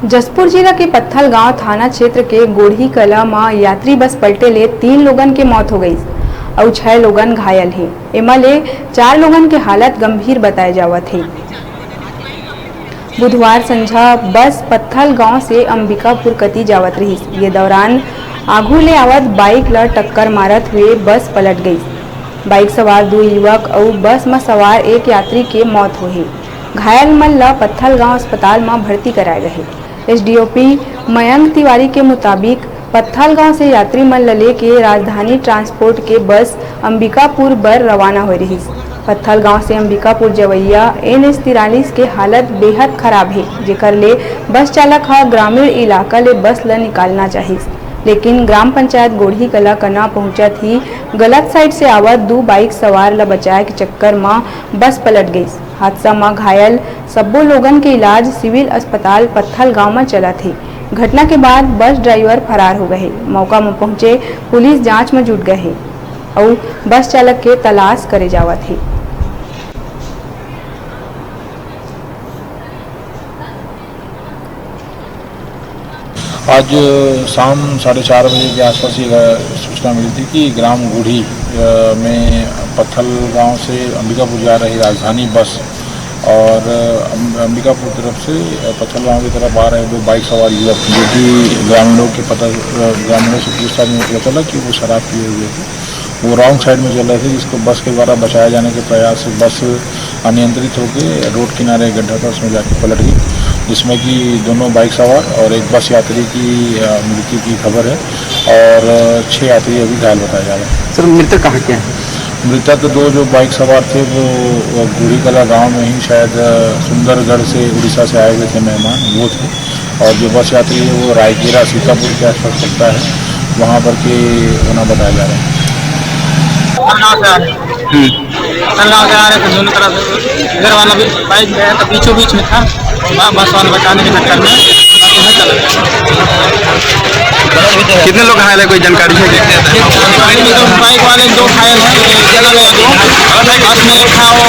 जसपुर जिला के पत्थल गांव थाना क्षेत्र के गोढ़ी कला में यात्री बस पलटे ले 3 लोगन के मौत हो गई और 6 लोगन घायल हैं। एमा ले 4 लोगन के हालत गंभीर बताए जावत है। बुधवार संझा बस पत्थल गांव से अंबिकापुर कती जावत रही। ये दौरान आगू ले आवत बाइक ला टक्कर मारत हुए बस पलट गई। बाइक सवार 2 युवक और बस में सवार 1 यात्री के मौत हुई। घायल मन ला पत्थल गांव अस्पताल में भर्ती कराए गए। एसडीओपी मयंक तिवारी के मुताबिक पत्थल गांव से यात्री मन ले के राजधानी ट्रांसपोर्ट के बस अंबिकापुर बर रवाना हो रही। पत्थल गांव से अंबिकापुर जवैया NH 43 के हालत बेहद खराब है, जेकर ले बस चालक हा ग्रामीण इलाका ले बस ला निकालना चाहिए, लेकिन ग्राम पंचायत गोढ़ी कला कना पहुंचत ही गलत साइड से आवत 2 बाइक सवार ला बचाए के चक्कर में बस पलट गई। हादसा में घायल सब्बो लोगन के इलाज सिविल अस्पताल पत्थल गांव में चला थे। घटना के बाद बस ड्राइवर फरार हो गए। मौका में पहुंचे पुलिस जांच में जुट गए और बस चालक के तलाश करे जावत है। आज शाम 4:30 बजे के आसपास ये सूचना मिली थी कि ग्राम गुढ़ी में पत्थल गांव से अंबिकापुर जा रही राजधानी बस और अंबिकापुर तरफ से पत्थल गांव की तरफ आ रहे 2 बाइक सवार युवक, जो कि ग्रामीणों से पूछताछ में पता चला कि वो शराब पिए हुए थे। वो रॉन्ग साइड में चल रहे थे, जिसको बस के द्वारा बचाए जाने के प्रयास से बस अनियंत्रित होकर रोड किनारे गड्ढा था, उसमें जाकर पलट गई, जिसमें कि दोनों बाइक सवार और 1 बस यात्री की मृत्यु की खबर है और 6 यात्री अभी घायल बताए जा रहे हैं। सर, मृतक कहाँ के हैं? मृतक 2 जो बाइक सवार थे वो गुढ़ी कला गाँव में ही शायद सुंदरगढ़ से उड़ीसा से आए हुए थे मेहमान, वो थे। और जो बस यात्री है वो रायकेरा सीतापुर के आसपास पड़ता है, वहाँ पर के होना बताया जा रहा है। गाँव से आ रहे थे, दोनों तरफ इधर वाला भी बाइक गया तो बीचों बीच में था, बस वाला बचाने के चक्कर में कितने लोग घायल है, कोई जानकारी है? बाइक वाले 2 घायल हैं, बस में एक था वो